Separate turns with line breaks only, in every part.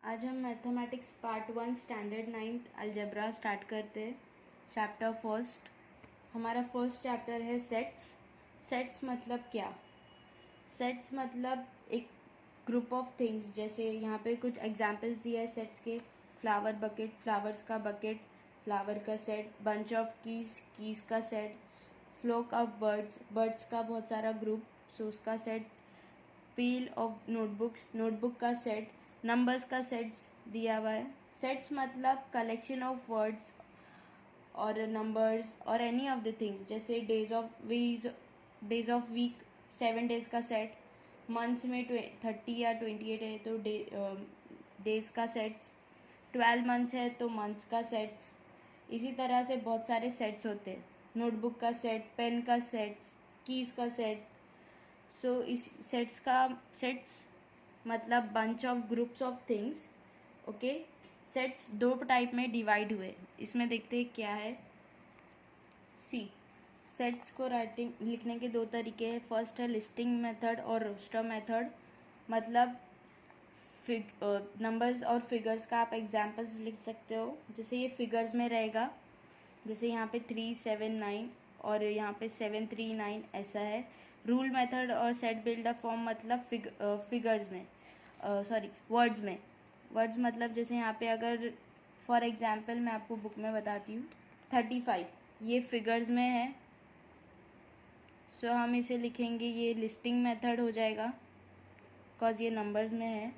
आज हम mathematics part 1 standard 9th algebra start करते हैं। चैप्टर फर्स्ट, हमारा फर्स्ट चैप्टर है सेट्स। सेट्स मतलब क्या? सेट्स मतलब एक ग्रुप ऑफ थिंग्स। जैसे यहाँ पे कुछ एग्जांपल्स दिए हैं सेट्स के। फ्लावर बकेट, फ्लावर्स का बकेट, फ्लावर का set. Bunch of keys, keys का set. Flock of birds, birds का बहुत सारा ग्रुप, सो उसका set. Pile of notebooks, notebook का सेट। नंबर्स का सेट्स दिया हुआ है। सेट्स मतलब कलेक्शन ऑफ वर्ड्स और नंबर्स और एनी ऑफ द थिंग्स। जैसे डेज ऑफ वीक 7 डेज का सेट। मंथ्स में 30 या 28 है तो डेज का सेट्स। 12 मंथ्स है तो मंथ्स का सेट्स। इसी तरह से बहुत सारे सेट्स होते हैं। नोटबुक का सेट, पेन का सेट्स, कीज का सेट। सो इस सेट्स मतलब bunch of groups of things. Okay, sets दो टाइप में डिवाइड हुए। इसमें देखते हैं क्या है। सी, सेट्स को लिखने के दो तरीके हैं। फर्स्ट है लिस्टिंग मेथड और रोस्टर मेथड। मतलब नंबर्स और फिगर्स का आप एग्जांपल्स लिख सकते हो। जैसे ये फिगर्स में रहेगा, जैसे यहाँ पे 3, 7, 9 और यहाँ पे 7, 3, 9 ऐसा है। रूल मेथड और सेट बिल्डर फॉर्म मतलब फिगर्स में, वर्ड्स में। वर्ड्स मतलब जैसे यहाँ पे अगर फॉर एग्जांपल मैं आपको बुक में बताती हूँ 35, ये फिगर्स में है। सो हम इसे लिखेंगे, ये लिस्टिंग मेथड हो जाएगा बिकॉज ये नंबर्स में है।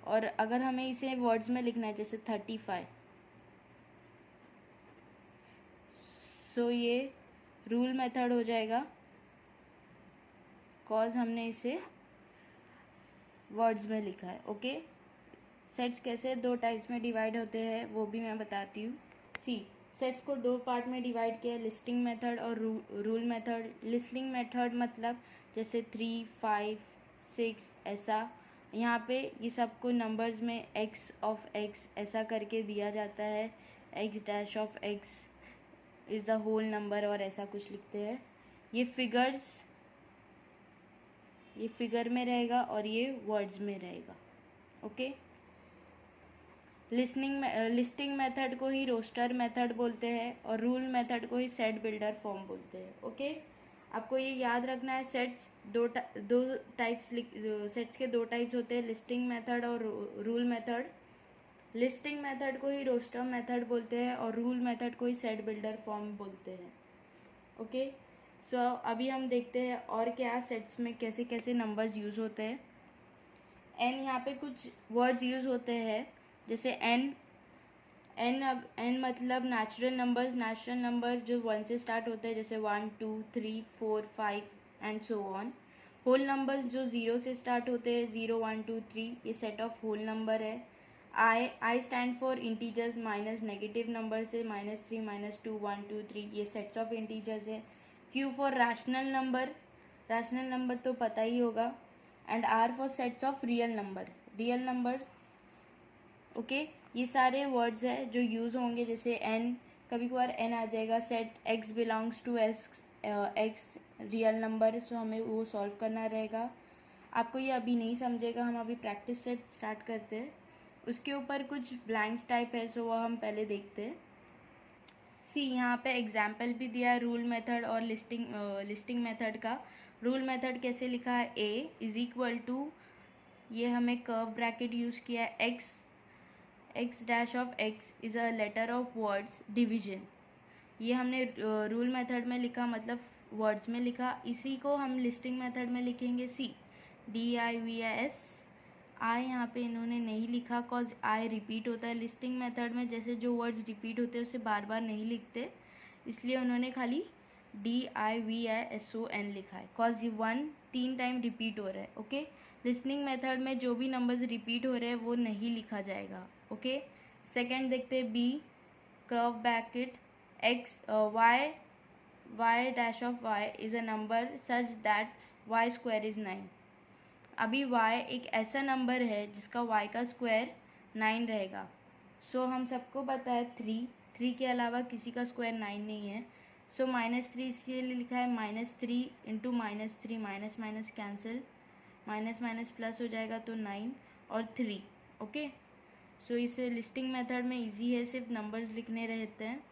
और अगर हमें इसे वर्ड्स में लिखना है जैसे 35, सो ये रूल मेथड हो जाएगा बिकॉज हमने इसे वर्ड्स में लिखा है। ओके, सेट्स कैसे दो टाइप्स में डिवाइड होते हैं वो भी मैं बताती हूँ। सी, सेट्स को दो पार्ट में डिवाइड किया है, लिस्टिंग मेथड और रूल मेथड। लिस्टिंग मेथड मतलब जैसे 3, 5, 6 ऐसा। यहाँ पे ये सबको नंबर्स में x ऑफ x ऐसा करके दिया जाता है। x dash of x is the whole number और ऐसा कुछ लिखते हैं। ये फिगर में रहेगा और ये वर्ड्स में रहेगा। ओके, लिस्टिंग मेथड को ही रोस्टर मेथड बोलते हैं और रूल मेथड को ही सेट बिल्डर फॉर्म बोलते हैं। ओके, आपको ये याद रखना है। सेट्स सेट्स के दो टाइप्स होते हैं, लिस्टिंग मेथड और रूल मेथड। लिस्टिंग मेथड को ही रोस्टर मेथड बोलते हैं और रूल मेथड को ही सेट बिल्डर फॉर्म बोलते हैं। ओके, सो अभी हम देखते हैं और क्या सेट्स में कैसे कैसे नंबर्स यूज़ होते हैं। एन, यहाँ पे कुछ वर्ड्स यूज़ होते हैं जैसे एन मतलब नेचुरल नंबर जो 1 से स्टार्ट होते हैं, जैसे 1, 2, 3, 4, 5 and so on. Whole numbers जो 0 से स्टार्ट होते हैं, 0, 1, 2, 3, ये सेट ऑफ होल नंबर है। I stand for integers minus negative number से -3, -2, 1, 2, 3, ये सेट्स ऑफ इंटीजर्स है। क्यू फॉर रैशनल नंबर तो पता ही होगा। And R for sets of real number. Okay, ये सारे वर्ड्स है जो यूज़ होंगे। जैसे एन, कभी कभार एन आ जाएगा, set x belongs to x real number, so हमें वो सॉल्व करना रहेगा। आपको ये अभी नहीं समझेगा, हम अभी प्रैक्टिस से स्टार्ट करते हैं। उसके ऊपर कुछ ब्लैंक्स टाइप है, सो वो हम पहले देखते हैं। सी, यहाँ पे एग्जाम्पल भी दिया है रूल मेथड और लिस्टिंग मेथड का। रूल मेथड कैसे लिखा है, ए इज इक्वल टू, ये हमें कर्व ब्रैकेट यूज़ किया है, x dash of x is a letter of words division. ये हमने रूल मेथड में लिखा, मतलब वर्ड्स में लिखा। इसी को हम लिस्टिंग मेथड में लिखेंगे। सी, DIVS, आई यहाँ पे इन्होंने नहीं लिखा कॉज आई रिपीट होता है लिस्टिंग मेथड में। जैसे जो वर्ड्स रिपीट होते हैं उसे बार बार नहीं लिखते, इसलिए उन्होंने खाली DIVISON लिखा है कॉज ये 1 3 टाइम रिपीट हो रहा है। ओके, लिस्निंग मेथड में जो भी नंबर्स रिपीट हो रहे हैं वो नहीं लिखा जाएगा। ओके, सेकेंड देखते हैं B, curve bracket x y dash of y is a number such that y square is 9। अभी y एक ऐसा नंबर है जिसका y का स्क्वायर 9 रहेगा। सो हम सबको पता है 3 के अलावा किसी का स्क्वायर 9 नहीं है। सो -3 इसलिए लिखा है, -3 into -3, minus cancel, minus plus हो जाएगा तो 9 और 3। ओके, सो इसे लिस्टिंग मेथड में इजी है, सिर्फ नंबर्स लिखने रहते हैं।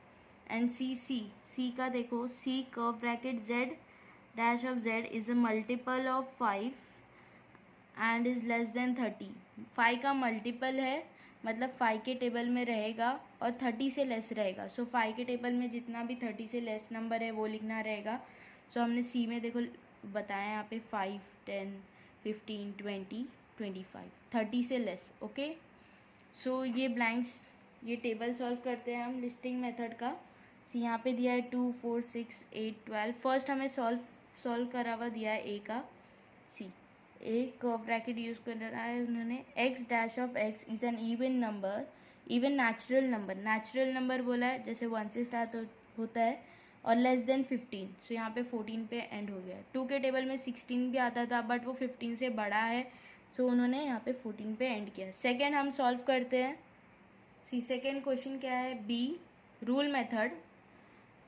एंड सी का देखो, C curve bracket Z dash of Z is a multiple of 5 and is less than 30। 5 का मल्टीपल है, मतलब 5 के टेबल में रहेगा और 30 से लेस रहेगा। सो 5 के टेबल में जितना भी 30 से लेस नंबर है वो लिखना रहेगा। सो हमने सी में देखो बताया यहाँ पे 5, 10, 15, 20, 25, 30 से लेस। ओके, सो ये ब्लैंक्स, ये टेबल सॉल्व करते हैं हम लिस्टिंग मेथड का। सी यहाँ पे दिया है 2, 4, 6, 8, 12। फर्स्ट हमें सॉल्व करा हुआ दिया है ए का। सी ए कर्व ब्रैकेट यूज कर रहा है उन्होंने। X dash of x is an even number, even natural number, natural number बोला है जैसे 1 से स्टार्ट होता है, और लेस देन 15। सो यहाँ पे 14 पे एंड हो गया। 2 के टेबल में 16 भी आता था बट वो 15 से बड़ा है, सो उन्होंने यहाँ पे 14 पे एंड किया। सेकेंड हम सॉल्व करते हैं। सी सेकेंड क्वेश्चन क्या है, बी रूल मेथड,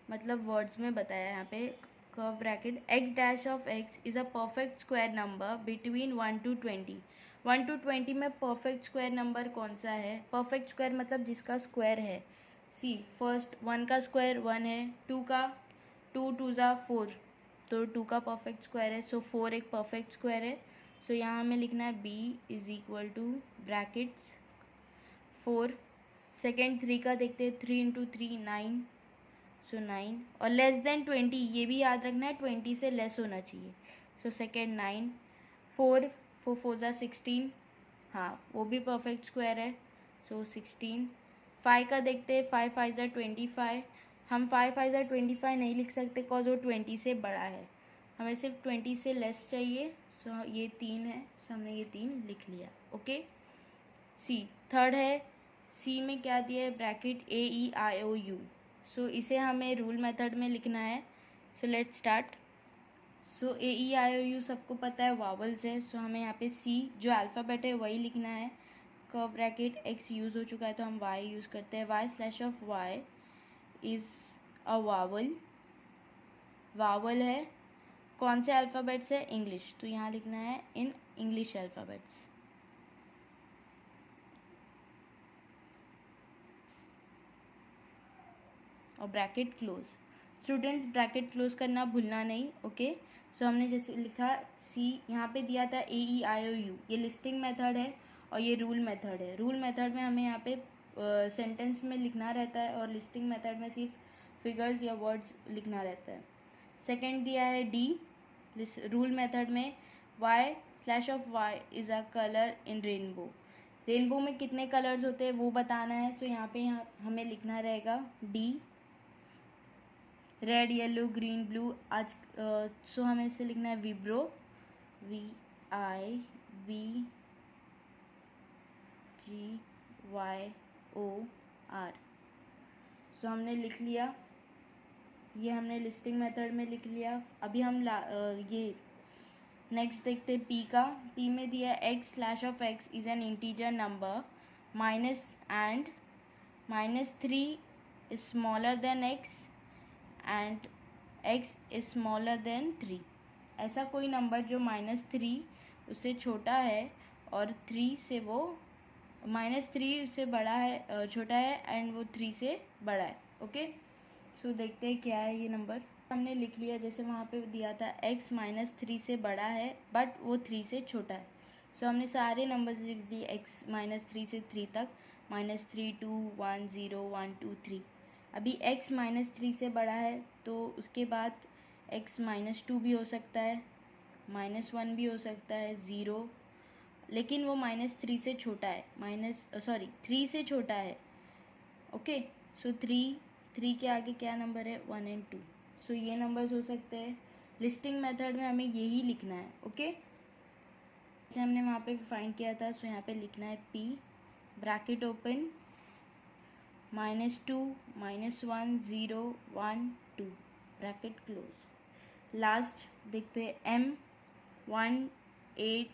मतलब वर्ड्स में बताया यहाँ पे। Curve bracket x dash of x is a perfect square number between 1 to 20। 1 to 20 में परफेक्ट स्क्वायर नंबर कौन सा है? परफेक्ट स्क्वायर मतलब जिसका स्क्वायर है। सी फर्स्ट 1 का स्क्वायर 1 है, 2 का 2 2 ज़ा 4, तो 2 का परफेक्ट स्क्वायर है, सो 4 एक परफेक्ट स्क्वायर है। सो यहाँ हमें लिखना है B is equal to brackets 4। Second 3 का देखते हैं, 3 इंटू 3 9, सो 9, और लेस देन 20, ये भी याद रखना है 20 से लेस होना चाहिए। सो सेकेंड 9, 4 4 4 ज़ा 16, हाँ वो भी परफेक्ट स्क्वायर है, सो 16। 5 का देखते हैं, 5 5 ज़ा 25। हम 5 5 ज़ा 25 नहीं लिख सकते बिकॉज वो 20 से बड़ा है, हमें सिर्फ 20 से लेस चाहिए। सो ये 3 है, सो हमने ये 3 लिख लिया। ओके, सी थर्ड है। सी में क्या दिया है, ब्रैकेट AEIOU। सो इसे हमें रूल मेथड में लिखना है। So let's start. So AEIOU सबको पता है वावल्स है, सो हमें यहाँ पे सी जो अल्फ़ाबेट है वही लिखना है। कर्व ब्रैकेट एक्स यूज़ हो चुका है तो हम वाई यूज़ करते हैं। Y slash of Y is a vowel, vowel है कौन से अल्फ़ाबेट से? इंग्लिश, तो यहाँ लिखना है इन इंग्लिश अल्फ़ाबेट्स। और bracket close, students bracket close करना भूलना नहीं। ओके, सो हमने जैसे लिखा सी, यहाँ पे दिया था AEIOU, ये लिस्टिंग मेथड है और ये रूल मेथड है। रूल मेथड में हमें यहाँ पे सेंटेंस में लिखना रहता है और लिस्टिंग मेथड में सिर्फ फिगर्स या वर्ड्स लिखना रहता है। सेकेंड दिया है डी, रूल मेथड में Y slash of Y is a colour in rainbow. Rainbow में कितने कलर्स होते हैं वो बताना है, तो यहाँ पे हमें लिखना रहेगा D, red yellow green blue. आज सो हमें इसे लिखना है विब्रो, VIBGYOR। सो हमने लिख लिया, ये हमने लिस्टिंग मेथड में लिख लिया। अभी हम ये नेक्स्ट देखते हैं पी का। पी में दिया x slash of x is an integer number minus and -3 is smaller then x and x is smaller then 3। ऐसा कोई नंबर जो -3 उससे छोटा है और 3 से वो -3 उससे बड़ा है, छोटा है एंड वो 3 से बड़ा है। ओके, सो देखते हैं क्या है ये नंबर। हमने लिख लिया जैसे वहाँ पे दिया था x -3 से बड़ा है बट वो 3 से छोटा है। सो हमने सारे नंबर्स लिख दिए x -3 से 3 तक, -3 2 1 0 1 2 3। अभी x -3 से बड़ा है तो उसके बाद x -2 भी हो सकता है, -1 भी हो सकता है, 0, लेकिन वो -3 से छोटा है, 3 से छोटा है। ओके, सो 3 के आगे क्या नंबर है? 1 and 2। सो ये नंबर्स हो सकते हैं। लिस्टिंग मेथड में हमें यही लिखना है। ओके, जैसे हमने वहाँ पे फाइंड किया था, सो यहाँ पे लिखना है P bracket open -2 -1 0 1 2 bracket close. Last देखते हैं M 1 8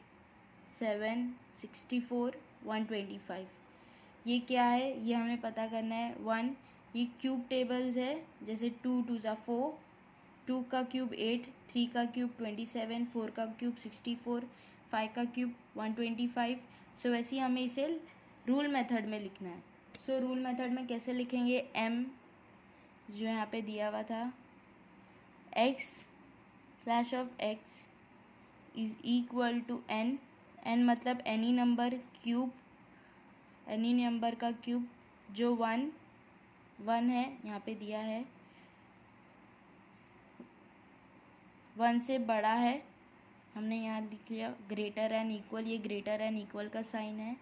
7 64 125। ये क्या है ये हमें पता करना है। 1 ये क्यूब टेबल्स है, जैसे 2 2 ज़ा 4, 2 का क्यूब 8, 3 का क्यूब 27, 4 का क्यूब 64, 5 का क्यूब 125। सो वैसे ही हमें इसे रूल मेथड में लिखना है। सो रूल मेथड में कैसे लिखेंगे, m जो यहाँ पे दिया हुआ था x slash of x is equal to n, n मतलब any number cube, any number का क्यूब जो 1 है, यहाँ पे दिया है 1 से बड़ा है, हमने यहाँ लिख लिया ग्रेटर एन इक्वल, ये ग्रेटर एन इक्वल का साइन है,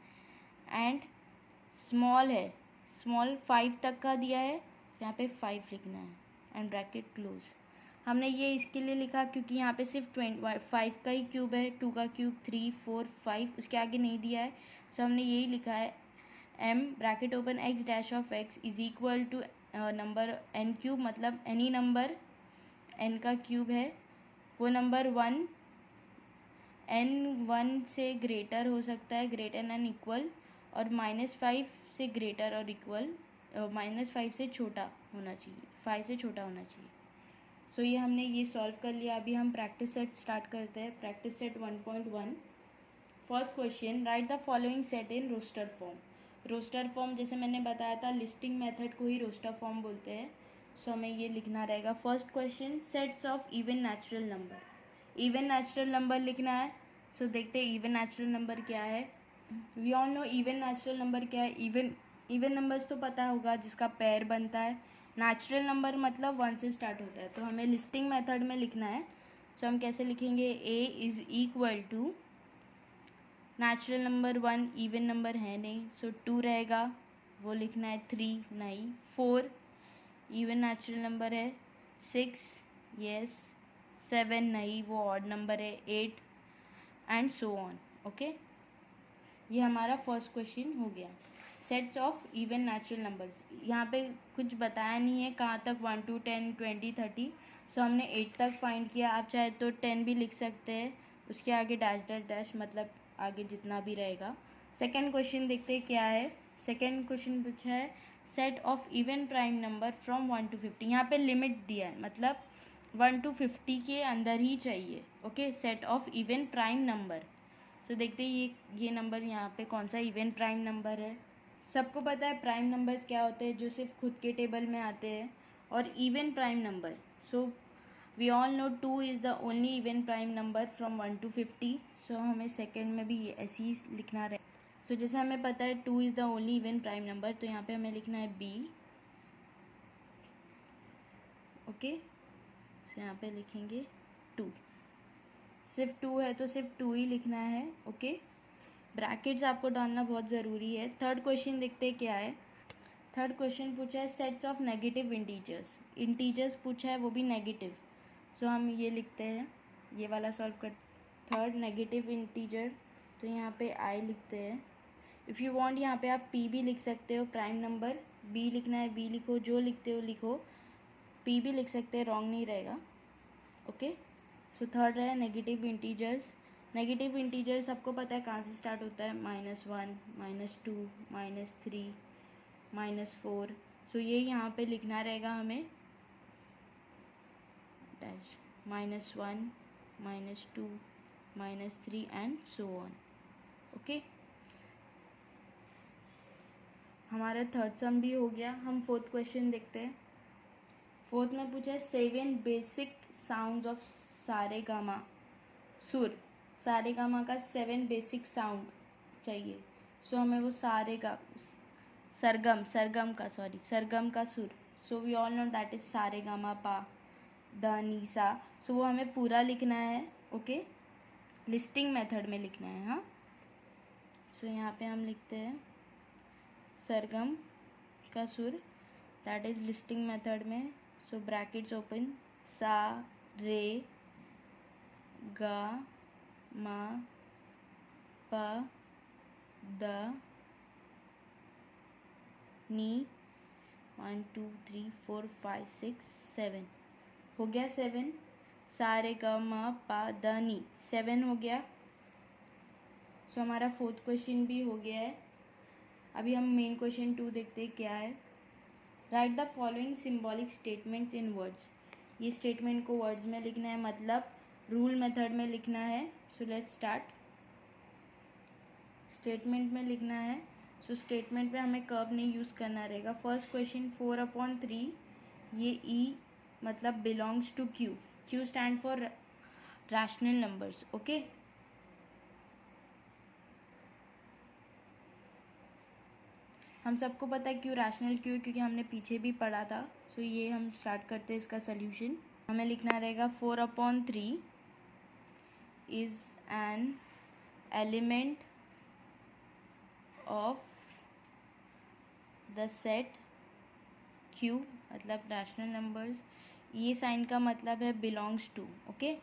एंड स्मॉल है, स्मॉल 5 तक का दिया है, यहाँ पे 5 लिखना है एंड ब्रैकेट क्लोज। हमने ये इसके लिए लिखा क्योंकि यहाँ पे सिर्फ 5 का ही क्यूब है, 2 का क्यूब 3 4 5, उसके आगे नहीं दिया है। सो हमने यही लिखा है m bracket open x dash of x is equal to number n cube, मतलब एनी नंबर n का क्यूब है, वो नंबर 1 n 1 से ग्रेटर हो सकता है, ग्रेटर एन इक्वल, और -5 से ग्रेटर और इक्वल, -5 से छोटा होना चाहिए, 5 से छोटा होना चाहिए। सो ये हमने ये सॉल्व कर लिया। अभी हम प्रैक्टिस सेट स्टार्ट करते हैं। Practice set 1.1। First question, write the following set in roster form. Roster form जैसे मैंने बताया था, लिस्टिंग मेथड को ही रोस्टर फॉर्म बोलते हैं। सो हमें ये लिखना रहेगा। First question, sets of even natural number. Even natural number लिखना है। सो देखते हैं इवन नेचुरल नंबर क्या है। We all know even natural number क्या है। इवन नंबर्स तो पता होगा, जिसका पेयर बनता है। नेचुरल नंबर मतलब 1 से स्टार्ट होता है, तो हमें लिस्टिंग मेथड में लिखना है। सो हम कैसे लिखेंगे, a is equal to natural number 1 even number है नहीं, सो 2 रहेगा, वो लिखना है। 3 नहीं, 4 इवन नेचुरल नंबर है, 6 यस, 7 नहीं, वो ऑड नंबर है, 8 एंड सो ऑन। ओके, ये हमारा फर्स्ट क्वेश्चन हो गया। Sets of even natural numbers, यहाँ पे कुछ बताया नहीं है कहाँ तक, 1 to 10 20 30। सो हमने 8 तक फाइंड किया। आप चाहे तो 10 भी लिख सकते हैं, उसके आगे डैश डैश डैश, मतलब आगे जितना भी रहेगा। सेकेंड क्वेश्चन देखते हैं क्या है। सेकेंड क्वेश्चन पूछा है set of even prime number from 1 to 50। यहाँ पे लिमिट दिया है, मतलब 1 to 50 के अंदर ही चाहिए। Okay, set of even prime number. तो देखते हैं ये नंबर यहाँ पे कौन सा इवन प्राइम नंबर है। सबको पता है प्राइम नंबर्स क्या होते हैं, जो सिर्फ खुद के टेबल में आते हैं, और even prime number. So we all know 2 is the only even prime number from 1 to 50। So हमें सेकेंड में भी ऐसे ही लिखना रहे। सो जैसे हमें पता है 2 is the only even prime number, तो यहाँ पे हमें लिखना है b। ओके, सो यहाँ पे लिखेंगे 2। सिर्फ 2 है तो सिर्फ 2 ही लिखना है। ओके, ब्रैकेट्स आपको डालना बहुत ज़रूरी है। थर्ड क्वेश्चन देखते हैं क्या है। थर्ड क्वेश्चन पूछा है sets of negative integers. Integers पूछा है, वो भी नेगेटिव। सो हम ये लिखते हैं, ये वाला सॉल्व कर। थर्ड नेगेटिव इंटीजर, तो यहाँ पे आई लिखते हैं। इफ़ यू वांट यहाँ पे आप p भी लिख सकते हो, प्राइम नंबर b लिखना है b लिखो, जो लिखते हो लिखो, p भी लिख सकते हैं, रॉन्ग नहीं रहेगा। ओके, सो थर्ड है नेगेटिव इंटीजर्स। नेगेटिव इंटीजर सबको पता है कहाँ से स्टार्ट होता है, -1 -2 -3 -4। सो ये यहाँ पे लिखना रहेगा हमें, dash -1 -2 -3 and so on. Okay, हमारा थर्ड सम भी हो गया। हम फोर्थ क्वेश्चन देखते हैं। फोर्थ में पूछा है 7 बेसिक साउंड्स ऑफ सारेगामा सुर। सारेगामा का 7 बेसिक साउंड चाहिए। सो हमें वो सरगम का सुर। So we all know that is सारेगामा पा द नी सा। सो वो हमें पूरा लिखना है। ओके, लिस्टिंग मेथड में लिखना है। हाँ, सो यहाँ पे हम लिखते हैं सरगम का सुर, दैट इज लिस्टिंग मेथड में। सो ब्रैकेट्स ओपन, सा रे गा मा पा द नी, 1 2 3 4 5 6 7 हो गया। 7 सा रे गा मा पा द नी, 7 हो गया। सो हमारा फोर्थ क्वेश्चन भी हो गया है। अभी हम मेन क्वेश्चन 2 देखते हैं क्या है। Right the following symbolic statements in words. ये स्टेटमेंट को वर्ड्स में लिखना है, मतलब रूल मेथड में लिखना है। So let's start. स्टेटमेंट में लिखना है। सो स्टेटमेंट में हमें कर्व नहीं यूज़ करना रहेगा. फर्स्ट क्वेश्चन 4/3, ये E मतलब belongs to Q. Q stand for rational numbers. Okay, हम सबको पता है क्यों रैशनल क्यों, क्योंकि हमने पीछे भी पढ़ा था. सो ये हम स्टार्ट करते हैं इसका सोल्यूशन. हमें लिखना रहेगा 4/3 is an element of the set Q मतलब रैशनल नंबर्स. ये साइन का मतलब है बिलोंग्स टू. ओके,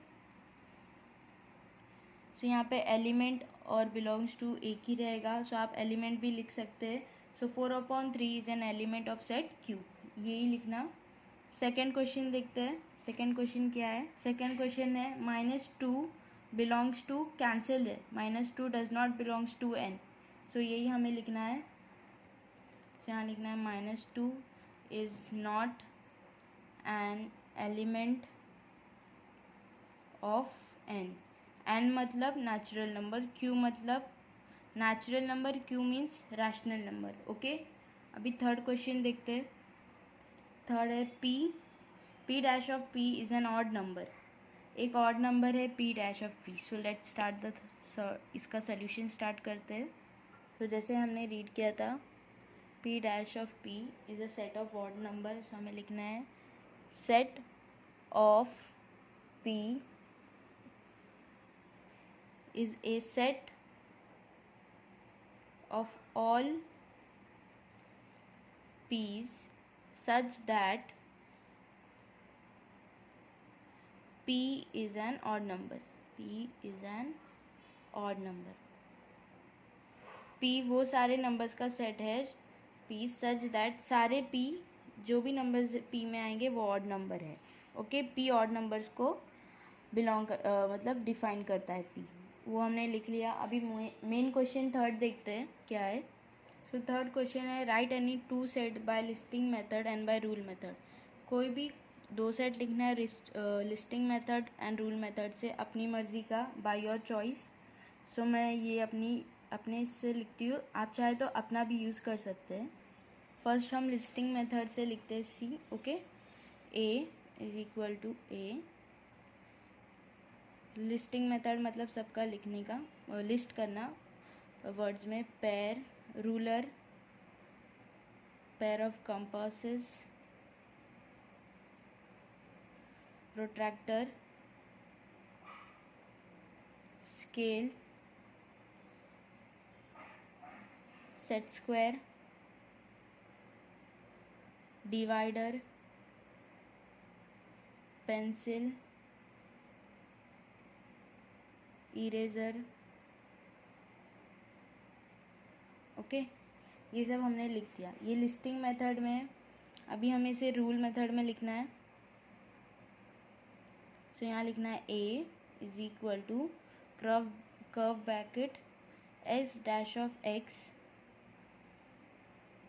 सो यहाँ पे एलिमेंट और बिलोंग्स टू एक ही रहेगा. सो आप एलिमेंट भी लिख सकते हैं. सो 4/3 is an element of set Q, यही लिखना. सेकेंड क्वेश्चन देखते हैं. सेकेंड क्वेश्चन क्या है? सेकेंड क्वेश्चन है -2 बिलोंग्स टू कैंसिल है. -2 does not belongs to n. So यही हमें लिखना है. सो यहाँ लिखना है -2 is not an element of n. n मतलब नेचुरल नंबर, q मतलब natural number, q means rational number. Okay, अभी थर्ड क्वेश्चन देखते हैं. थर्ड है p dash of p is an odd number. एक ऑड नंबर है p dash of p. So let's start इसका solution start करते हैं. तो जैसे हमने रीड किया था, p dash of p is a set of odd number. So हमें लिखना है set of p is a set of all p's such that p is an odd number. p is an odd number. p वो सारे numbers का set है p such that सारे p जो भी नंबर्स p में आएंगे वो ऑड नंबर है. ओके, p ऑड नंबर्स को मतलब डिफाइन करता है p. वो हमने लिख लिया. अभी मेन क्वेश्चन थर्ड देखते हैं क्या है. सो थर्ड क्वेश्चन है write any 2 set by listing method and by rule method. कोई भी 2 सेट लिखना है listing method and rule method से, अपनी मर्ज़ी का, बाय योर चॉइस. सो मैं ये अपने इससे लिखती हूँ. आप चाहे तो अपना भी यूज़ कर सकते हैं. फर्स्ट हम लिस्टिंग मेथड से लिखते हैं C. Okay, A is equal to A. Listing method मतलब सबका लिखने का, लिस्ट करना वर्ड्स में. Pair, ruler, pair of compasses, protractor, scale, set square, divider, pencil, eraser. Okay, ये सब हमने लिख दिया. ये लिस्टिंग मेथड में है. अभी हमें इसे रूल मेथड में लिखना है. सो यहाँ लिखना है A is equal to curve bracket S dash of X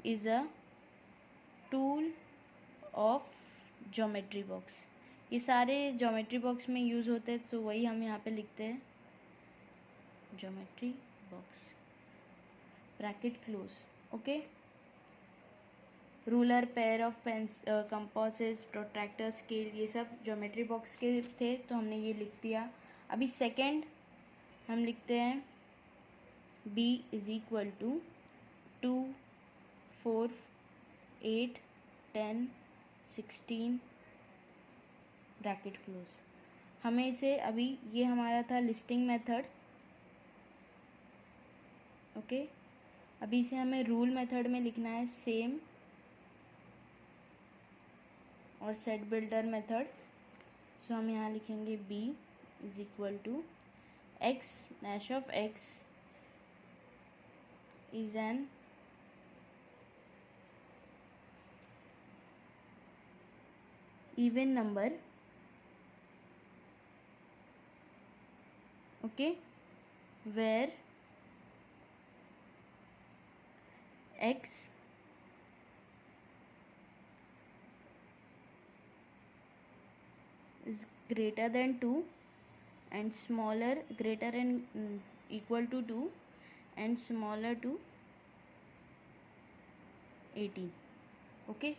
is a tool of geometry box. ये सारे ज्योमेट्री बॉक्स में यूज़ होते हैं, तो वही हम यहाँ पे लिखते हैं geometry box bracket close. Okay, ruler, pair of compasses, protractor, scale, ये सब ज्योमेट्री बॉक्स के थे, तो हमने ये लिख दिया. अभी सेकेंड हम लिखते हैं B is equal to 2, 4, 8, 10, 16 bracket close. हमें इसे अभी, ये हमारा था लिस्टिंग मेथड. ओके, अभी इसे हमें रूल मेथड में लिखना है सेम, और सेट बिल्डर मेथड. सो हम यहाँ लिखेंगे B is equal to X dash of X is an even number. Okay, where X is greater than 2 and smaller, greater and equal to 2 and smaller to 18। Okay,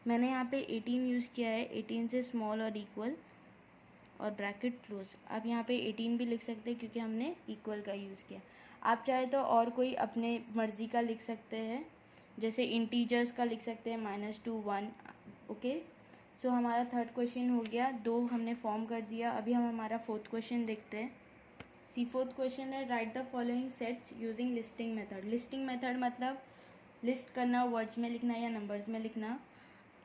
मैंने यहाँ पे 18 use किया है, 18 से small और इक्वल और bracket close. आप यहाँ पे 18 भी लिख सकते हैं क्योंकि हमने इक्वल का यूज़ किया। आप चाहे तो और कोई अपने मर्ज़ी का लिख सकते हैं, जैसे इंटीजर्स का लिख सकते हैं -2 1। ओके, सो हमारा थर्ड क्वेश्चन हो गया, 2 हमने फॉर्म कर दिया। अभी हम हमारा फोर्थ क्वेश्चन देखते हैं। फोर्थ क्वेश्चन है, right the following sets using listing method. Listing method मतलब लिस्ट करना, वर्ड्स में लिखना या नंबर्स में लिखना।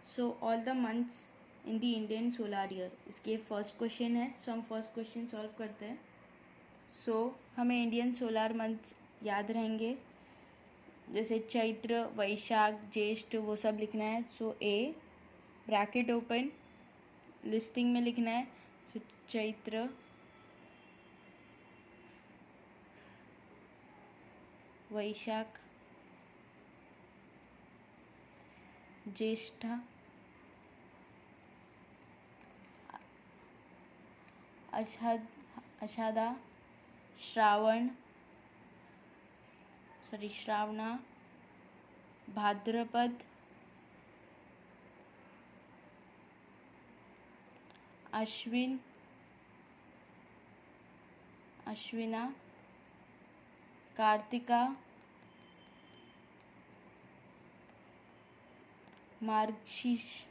So all the months in the Indian solar year, इसके फर्स्ट क्वेश्चन है। सो हम फर्स्ट क्वेश्चन सॉल्व करते हैं। सो हमें इंडियन सोलार मंथ्स याद रहेंगे, जैसे चैत्र, वैशाख, ज्येष्ठ, वो सब लिखना है। सो ए ब्रैकेट ओपन, लिस्टिंग में लिखना है। सो चैत्र, वैशाख, ज्येष्ठ, आषाढ़ा, Shravana, Bhadrapada, Ashwina, Kartika, Margashirsha,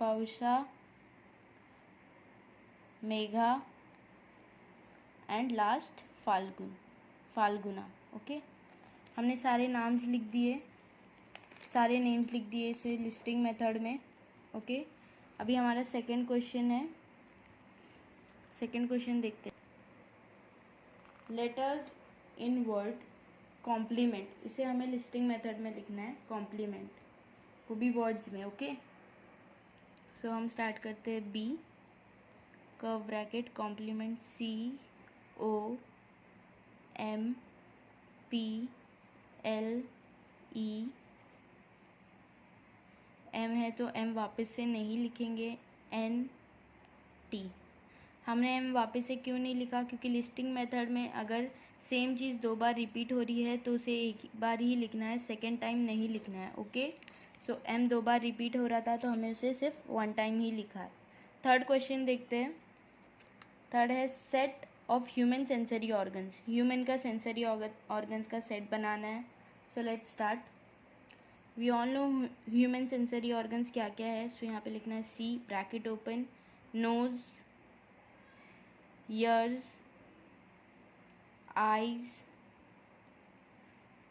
Pausha, Magha and last Phalguna. Okay, हमने सारे नेम्स लिख दिए इसे लिस्टिंग मेथड में। ओके, अभी हमारा सेकंड क्वेश्चन है। सेकंड क्वेश्चन देखते हैं। लेटर्स इन वर्ड कॉम्प्लीमेंट, इसे हमें लिस्टिंग मेथड में लिखना है, कॉम्प्लीमेंट, वो भी वर्ड्स में। ओके, सो हम स्टार्ट करते हैं। B curve bracket complement COMPLE। M है तो M वापस से नहीं लिखेंगे, NT। हमने M वापस से क्यों नहीं लिखा, क्योंकि लिस्टिंग मेथड में अगर सेम चीज़ 2 बार रिपीट हो रही है तो उसे एक बार ही लिखना है, सेकेंड टाइम नहीं लिखना है। ओके, सो M 2 बार रिपीट हो रहा था तो हमें उसे सिर्फ 1 टाइम ही लिखा है। थर्ड क्वेश्चन देखते हैं। थर्ड है, set of human sensory organs. Human का सेंसरी ऑर्गन्स का सेट बनाना है। So let's start. We all know human sensory organs क्या क्या है। सो यहाँ पे लिखना है C bracket open, nose, ears, eyes,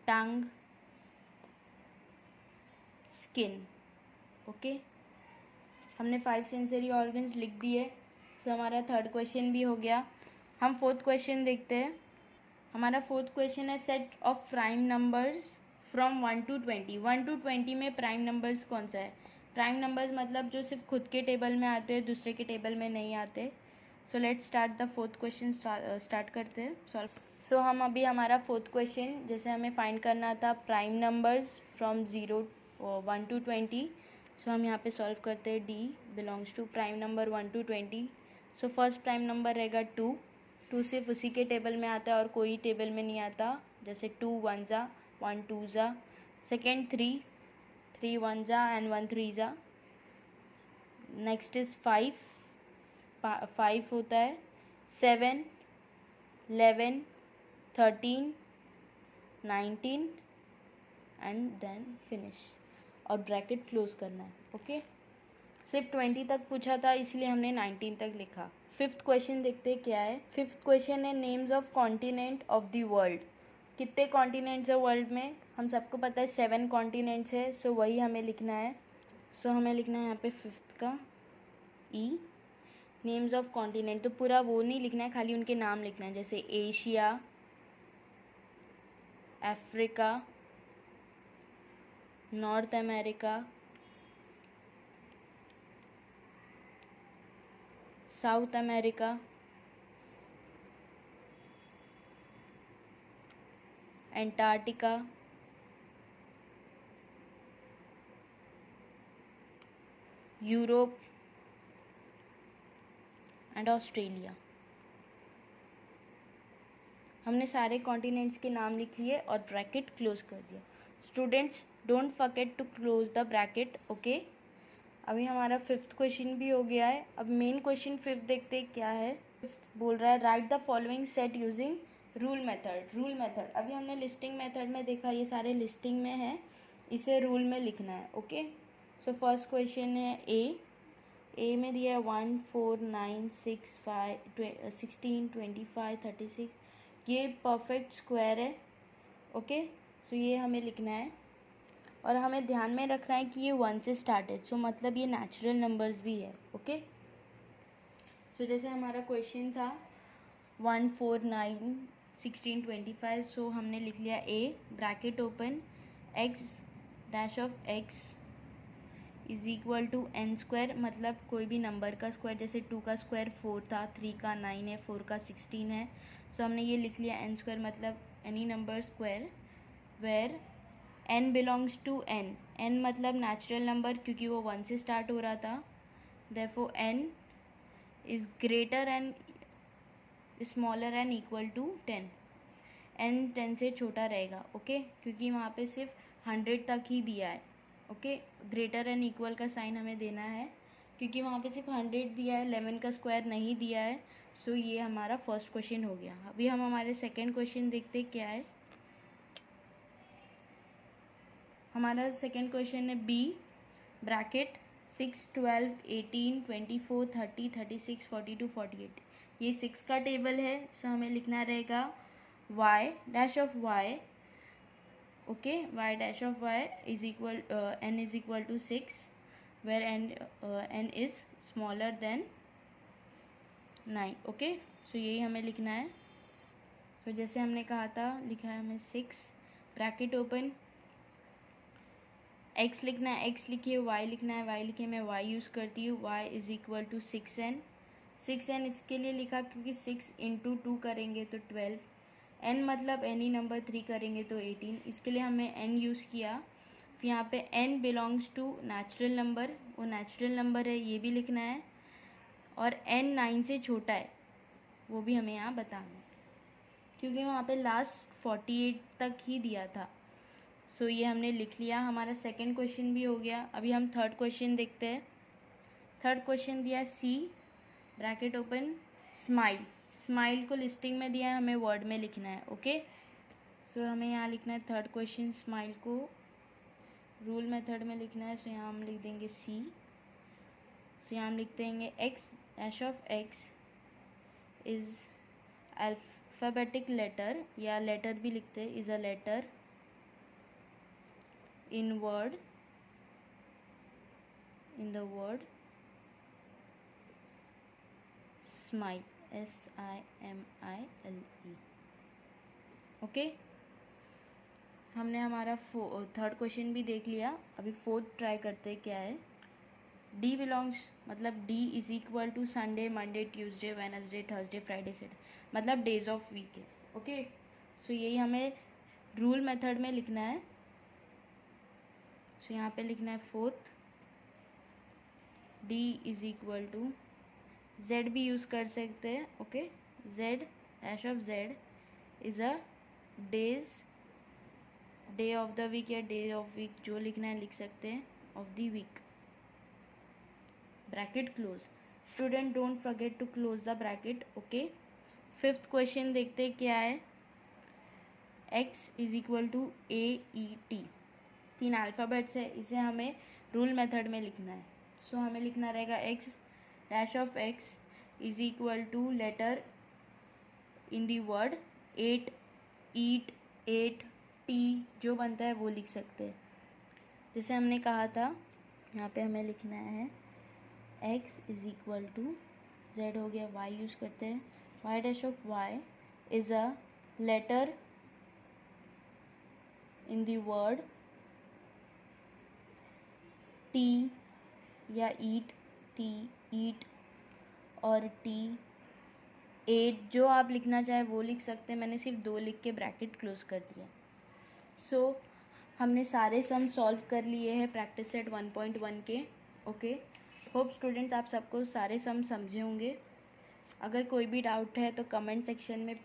tongue, skin. Okay, हमने 5 सेंसरी ऑर्गन्स लिख दिए। सो हमारा थर्ड क्वेश्चन भी हो गया। हम फोर्थ क्वेश्चन देखते हैं। हमारा फोर्थ क्वेश्चन है, set of prime numbers from 1 to 20। 1 to 20 में प्राइम नंबर्स कौन सा है। प्राइम नंबर्स मतलब जो सिर्फ खुद के टेबल में आते हैं, दूसरे के टेबल में नहीं आते। सो let's start the fourth question, start करते हैं सॉल्व। सो हम अभी हमारा फोर्थ क्वेश्चन, जैसे हमें फाइंड करना था prime numbers from 1 to 20। So हम यहाँ पे सॉल्व करते हैं। D belongs to prime number 1 to 20। So first prime number रहेगा 2। 2 सिर्फ उसी के टेबल में आता है और कोई टेबल में नहीं आता, जैसे 2 1 जा, 1 2 जा। सेकेंड 3 1 जा एंड 1 3 जा। नेक्स्ट इज 5 होता है, 7 11 13 19 एंड देन फिनिश, और ब्रैकेट क्लोज करना है। ओके, सिर्फ 20 तक पूछा था इसलिए हमने 19 तक लिखा। फिफ्थ क्वेश्चन देखते हैं क्या है। फिफ्थ क्वेश्चन है, names of continent of the world. कितने कॉन्टिनेंट्स है वर्ल्ड में, हम सबको पता है 7 कॉन्टिनेंट्स है। सो वही हमें लिखना है। सो हमें लिखना है यहाँ पे फिफ्थ का E नेम्स ऑफ कॉन्टिनेंट। तो पूरा वो नहीं लिखना है, खाली उनके नाम लिखना है, जैसे Asia, Africa, north America, south America, Antarctica, Europe and Australia. हमने सारे कॉन्टिनेंट्स के नाम लिख लिए और ब्रैकेट क्लोज कर दिया। Students don't forget to close the bracket, okay. अभी हमारा 5th क्वेश्चन भी हो गया है। अब मेन क्वेश्चन 5th देखते हैं क्या है। 5th बोल रहा है right the following set using rule method. Rule method अभी हमने लिस्टिंग मेथड में देखा, ये सारे लिस्टिंग में है, इसे रूल में लिखना है, ओके। सो फर्स्ट क्वेश्चन है ए में दिया है 1 4 9 6 5 16 25 36, ये परफेक्ट स्क्वायर है, ओके। सो ये हमें लिखना है और हमें ध्यान में रखना है कि ये 1 से स्टार्ट है, सो मतलब ये नेचुरल नंबर्स भी है, ओके। सो जैसे हमारा क्वेश्चन था 1 4 9 16 25, सो हमने लिख लिया A bracket open x dash of x is equal to n square, मतलब कोई भी नंबर का स्क्वायर, जैसे 2 का स्क्वायर 4 था, 3 का 9 है, 4 का 16 है, सो हमने ये लिख लिया एन स्क्वायर, मतलब any number square where n belongs to n। n मतलब नेचुरल नंबर, क्योंकि वो 1 से स्टार्ट हो रहा था, therefore n is greater and smaller and equal to 10। n 10 से छोटा रहेगा, ओके, क्योंकि वहाँ पे सिर्फ 100 तक ही दिया है, ओके। ग्रेटर एंड इक्वल का साइन हमें देना है क्योंकि वहाँ पे सिर्फ 100 दिया है, 11 का स्क्वायर नहीं दिया है। सो ये हमारा फर्स्ट क्वेश्चन हो गया। अभी हम हमारे सेकेंड क्वेश्चन देखते क्या है। हमारा सेकेंड क्वेश्चन है बी ब्रैकेट 6 12 18 24 30 36 42 48, ये 6 का टेबल है, सो हमें लिखना रहेगा y dash of y, okay, y dash of y is equal n is equal to 6 where n is smaller than 9, okay. So यही हमें लिखना है। सो जैसे हमने कहा था, लिखा है हमें 6 ब्रैकेट ओपन x लिखना है, x लिखिए, y लिखना है, y लिखिए, मैं y यूज़ करती हूँ, y is equal to 6n। 6n इसके लिए लिखा क्योंकि 6 इंटू 2 करेंगे तो 12, n मतलब एनी नंबर 3 करेंगे तो 18, इसके लिए हमें n यूज़ किया। फिर यहाँ पे n belongs to natural number, वो नेचुरल नंबर है, ये भी लिखना है, और n 9 से छोटा है वो भी हमें यहाँ बताना है, क्योंकि वहाँ पे लास्ट 48 तक ही दिया था। सो ये हमने लिख लिया। हमारा सेकंड क्वेश्चन भी हो गया। अभी हम थर्ड क्वेश्चन देखते हैं। थर्ड क्वेश्चन दिया सी ब्रैकेट ओपन स्माइल, स्माइल को लिस्टिंग में दिया है, हमें वर्ड में लिखना है, ओके। सो हमें यहाँ लिखना है थर्ड क्वेश्चन, स्माइल को रूल मेथड में लिखना है, सो यहाँ हम लिख देंगे सी। सो यहाँ हम लिख देंगे x dash of x is alphabetic letter, या लेटर भी लिखते हैं, is a letter in the word smile, SIMILE, okay. हमने हमारा थर्ड क्वेश्चन भी देख लिया। अभी फोर्थ ट्राई करते हैं क्या है। डी बिलोंग्स, मतलब D is equal to Sunday Monday Tuesday Wednesday Thursday Friday Saturday, मतलब डेज ऑफ वीक है, ओके। सो यही हमें रूल मेथड में लिखना है। सो यहाँ पे लिखना है fourth D is equal to Z भी यूज़ कर सकते हैं, okay. Z dash of Z is a day of the week, या डे ऑफ वीक जो लिखना है लिख सकते हैं, of the week, bracket close. Student don't forget to close the bracket, okay. Fifth question देखते हैं क्या है। X is equal to AET, 3 alphabets है, इसे हमें रूल मेथड में लिखना है। सो हमें लिखना रहेगा X dash of x is equal to letter in the word 8 eat 8 T, जो बनता है वो लिख सकते हैं। जैसे हमने कहा था, यहाँ पे हमें लिखना है X is equal to Z हो गया, वाई यूज़ करते हैं, Y dash of Y is a letter in the word T, या ईट, टी ईट, और टी 8, जो आप लिखना चाहे वो लिख सकते हैं, मैंने सिर्फ 2 लिख के ब्रैकेट क्लोज कर दिया। सो हमने सारे सम सॉल्व कर लिए हैं प्रैक्टिस सेट 1.1 के, ओके। होप स्टूडेंट्स आप सबको सारे सम समझे होंगे। अगर कोई भी डाउट है तो कमेंट सेक्शन में